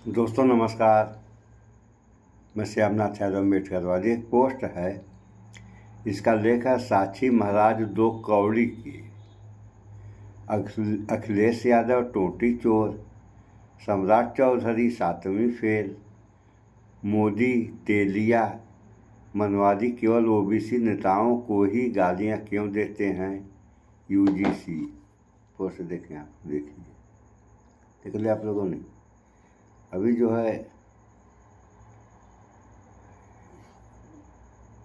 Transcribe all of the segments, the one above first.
दोस्तों नमस्कार। मैं श्यामनाथ यादव अम्बेडकर वाली एक पोस्ट है। इसका लेख है साक्षी महाराज दो कौड़ी की। अखिलेश यादव टोटी चोर, सम्राट चौधरी सातवीं फेल, मोदी तेलिया, मनवादी केवल ओबीसी नेताओं को ही गालियां क्यों देते हैं। यूजीसी पोस्ट देखें, आप देखिए, देख लिया आप लोगों ने। अभी जो है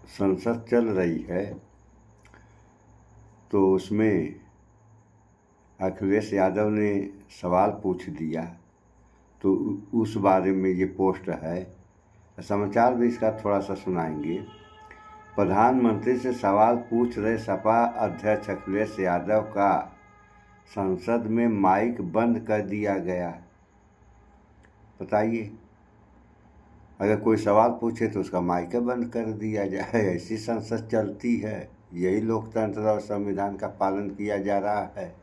संसद चल रही है, तो उसमें अखिलेश यादव ने सवाल पूछ दिया, तो उस बारे में ये पोस्ट है। समाचार भी इसका थोड़ा सा सुनाएंगे। प्रधानमंत्री से सवाल पूछ रहे सपा अध्यक्ष अखिलेश यादव का संसद में माइक बंद कर दिया गया। बताइए, अगर कोई सवाल पूछे तो उसका माइक बंद कर दिया जाए। ऐसी संसद चलती है। यही लोकतंत्र और संविधान का पालन किया जा रहा है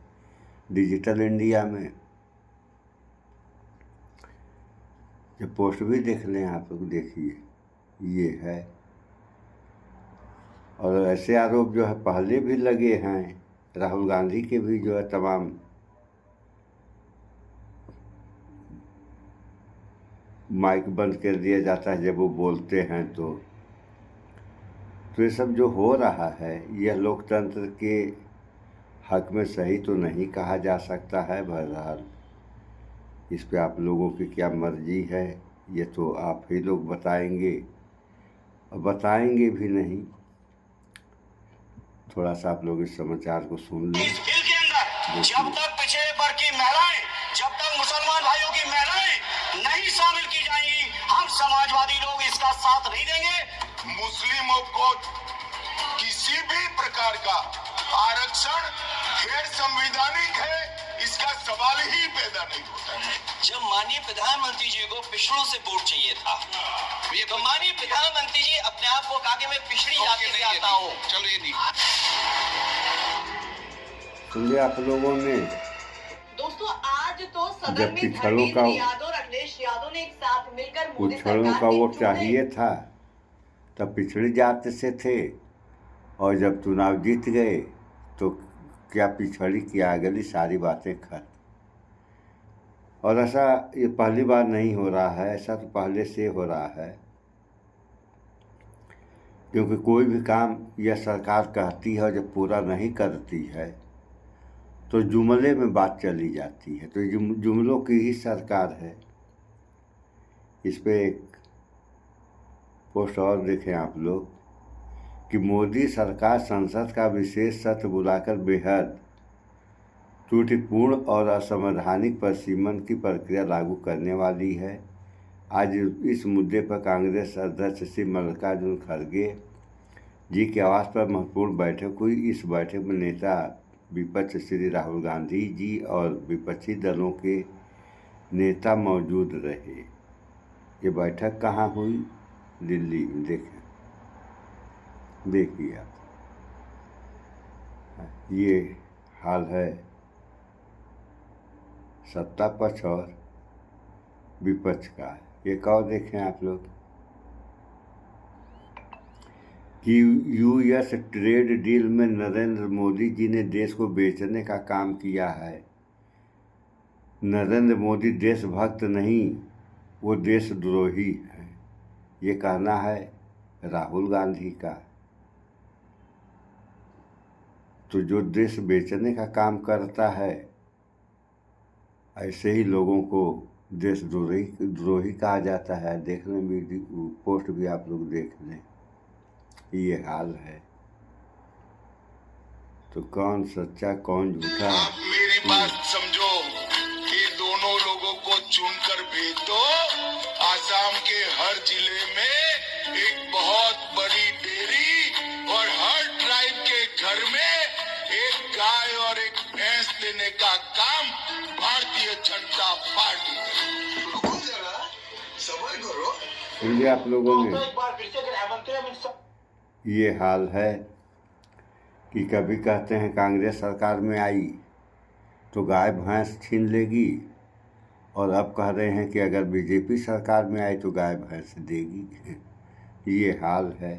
डिजिटल इंडिया में। ये पोस्ट भी देख लें आप लोग, देखिए ये है। और ऐसे आरोप जो है पहले भी लगे हैं। राहुल गांधी के भी जो है तमाम माइक बंद कर दिया जाता है जब वो बोलते हैं। तो ये सब जो हो रहा है, यह लोकतंत्र के हक में सही तो नहीं कहा जा सकता है। बहरहाल इस पे आप लोगों की क्या मर्जी है, ये तो आप ही लोग बताएंगे, और बताएंगे भी नहीं। थोड़ा सा आप लोग इस समाचार को सुन लें। इस बिल के अंदर जब तक पिछड़े वर्ग की महिलाएं, जब तक मुसलमान भाइयों की महिलाएं नहीं शामिल की जाएंगी, हम समाजवादी लोग इसका साथ नहीं देंगे। मुस्लिमों को किसी भी प्रकार का आरक्षण गैर संवैधानिक है, इसका सवाल ही पैदा नहीं होता है। जब माननीय प्रधानमंत्री जी को पिछड़ों से वोट चाहिए था, तो माननीय प्रधानमंत्री जी अपने आप को कहा कि मैं पिछड़ी जाति से आता हूँ। चलो ये नहीं सुनिए आप लोगों ने। दोस्तों आज तो जब सदन में पिछड़ों का धर्मेंद्र यादव और अखिलेश यादव ने एक साथ मिलकर मोदी पिछड़ों सरकार का के वोट चूल्हे चाहिए था, तब पिछड़ी जाति से थे, और जब चुनाव जीत गए तो क्या पिछड़ी की आगली सारी बातें खत्म। और ऐसा ये पहली बार नहीं हो रहा है, ऐसा तो पहले से हो रहा है। क्योंकि कोई भी काम यह सरकार कहती है और जब पूरा नहीं करती है तो जुमले में बात चली जाती है। तो जुमलों की ही सरकार है। इस पे एक पोस्ट और देखें आप लोग कि मोदी सरकार संसद का विशेष सत्र बुलाकर बेहद त्रुटिपूर्ण और असंवैधानिक परिसीमन की प्रक्रिया लागू करने वाली है। आज इस मुद्दे पर कांग्रेस अध्यक्ष श्री मल्लिकार्जुन खड़गे जी के आवास पर महत्वपूर्ण बैठक हुई। इस बैठक में नेता विपक्ष श्री राहुल गांधी जी और विपक्षी दलों के नेता मौजूद रहे। ये बैठक कहाँ हुई? दिल्ली में। देखिए आप, ये हाल है सत्ता पक्ष और विपक्ष का। एक और देखें आप लोग कि यूएस ट्रेड डील में नरेंद्र मोदी जी ने देश को बेचने का काम किया है। नरेंद्र मोदी देशभक्त नहीं, वो देशद्रोही है, ये कहना है राहुल गांधी का। तो जो देश बेचने का काम करता है, ऐसे ही लोगों को देशद्रोही कहा जाता है। देख लें वीडियो, पोस्ट भी आप लोग देख लें। ये हाल है। तो कौन सच्चा कौन झूठा? आप मेरी बात समझो, ये दोनों लोगों को चुनकर भेज दो। आसाम के हर जिले में एक बहुत बड़ी डेयरी और हर ट्राइब के घर में एक गाय और एक भैंस देने का काम भारतीय जनता पार्टी करेगी। सबर करो। सुनिए आप लोगों ने, एक बार फिर से अगर हेमंत सोरेन ये हाल है कि कभी कहते हैं कांग्रेस सरकार में आई तो गाय भैंस छीन लेगी, और अब कह रहे हैं कि अगर बीजेपी सरकार में आए तो गाय भैंस देगी। ये हाल है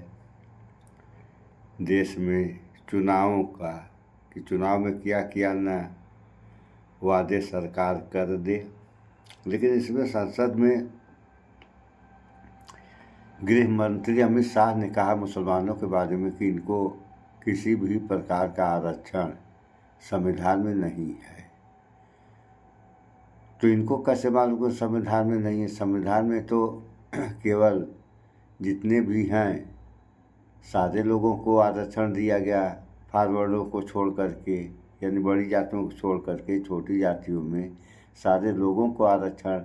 देश में चुनावों का कि चुनाव में क्या किया न वादे सरकार कर दे। लेकिन इसमें संसद में गृह मंत्री अमित शाह ने कहा मुसलमानों के बारे में कि इनको किसी भी प्रकार का आरक्षण संविधान में नहीं है। तो इनको कैसे मालूम कि संविधान में नहीं है? संविधान में तो केवल जितने भी हैं सारे लोगों को आरक्षण दिया गया, फॉरवर्डों को छोड़ करके, यानी बड़ी जातियों को छोड़ करके छोटी जातियों में सारे लोगों को आरक्षण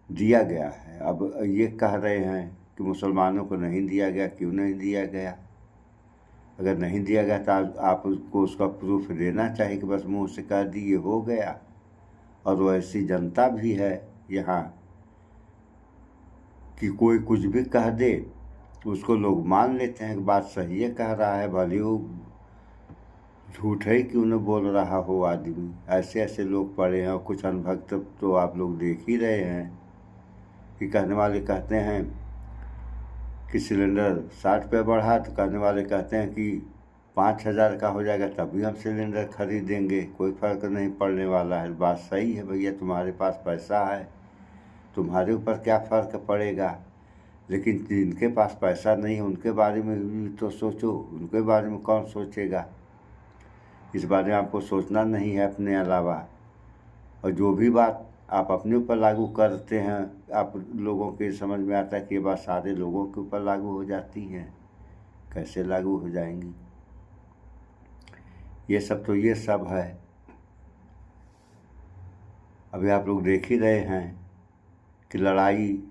दिया गया है। अब ये कह रहे हैं कि मुसलमानों को नहीं दिया गया। क्यों नहीं दिया गया? अगर नहीं दिया गया तो आपको उसका प्रूफ देना चाहिए कि बस मुंह से कह दी ये हो गया। और वैसी जनता भी है यहाँ कि कोई कुछ भी कह दे उसको लोग मान लेते हैं कि बात सही है कह रहा है, भले वो झूठ है क्यों न बोल रहा हो आदमी। ऐसे ऐसे लोग पड़े हैं। और कुछ अनभक्त तो आप लोग देख ही रहे हैं कि कहने वाले कहते हैं कि सिलेंडर 60 रुपये बढ़ा तो कहने वाले कहते हैं कि 5000 का हो जाएगा तभी हम सिलेंडर खरीदेंगे, कोई फ़र्क नहीं पड़ने वाला है। बात सही है भैया, तुम्हारे पास पैसा है, तुम्हारे ऊपर क्या फ़र्क पड़ेगा। लेकिन जिनके पास पैसा नहीं है उनके बारे में भी तो सोचो। उनके बारे में कौन सोचेगा? इस बारे में आपको सोचना नहीं है अपने अलावा। और जो भी बात आप अपने ऊपर लागू करते हैं आप लोगों के समझ में आता है कि ये बात सारे लोगों के ऊपर लागू हो जाती है। कैसे लागू हो जाएंगी? ये सब है। अभी आप लोग देख ही रहे हैं कि लड़ाई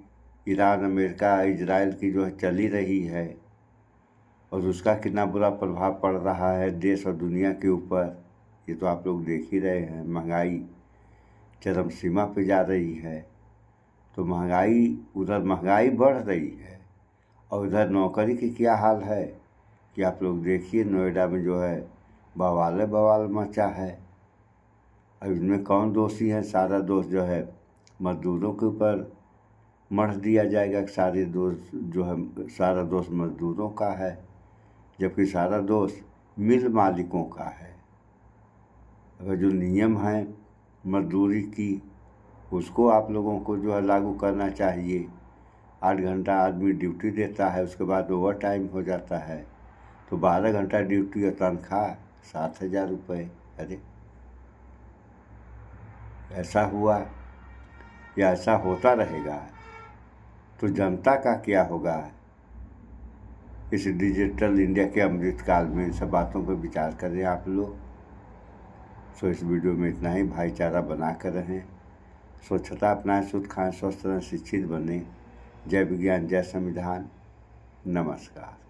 ईरान अमेरिका इजराइल की जो है चली रही है और उसका कितना बुरा प्रभाव पड़ रहा है देश और दुनिया के ऊपर। ये तो आप लोग देख ही रहे हैं। महंगाई चरम सीमा पे जा रही है। तो उधर महंगाई बढ़ रही है और उधर नौकरी की क्या हाल है कि आप लोग देखिए नोएडा में जो है बवाल मचा है। अब इसमें कौन दोषी है? सारा दोष जो है मजदूरों के ऊपर मढ़ दिया जाएगा। सारे दोष जो है सारा दोष मजदूरों का है, जबकि सारा दोष मिल मालिकों का है। अगर जो नियम है मजदूरी की उसको आप लोगों को जो है लागू करना चाहिए। 8 घंटा आदमी ड्यूटी देता है, उसके बाद ओवर टाइम हो जाता है तो 12 घंटा ड्यूटी और तनख्वाह 7000 रुपये। अरे ऐसा हुआ या ऐसा होता रहेगा तो जनता का क्या होगा? इस डिजिटल इंडिया के अमृतकाल में इन सब बातों पर विचार करें आप लोग। सो इस वीडियो में इतना ही। भाईचारा बना कर रहें, स्वच्छता अपनाएं, शुद्ध खाएं, स्वस्थ रहें, शिक्षित बने। जय विज्ञान, जय संविधान। नमस्कार।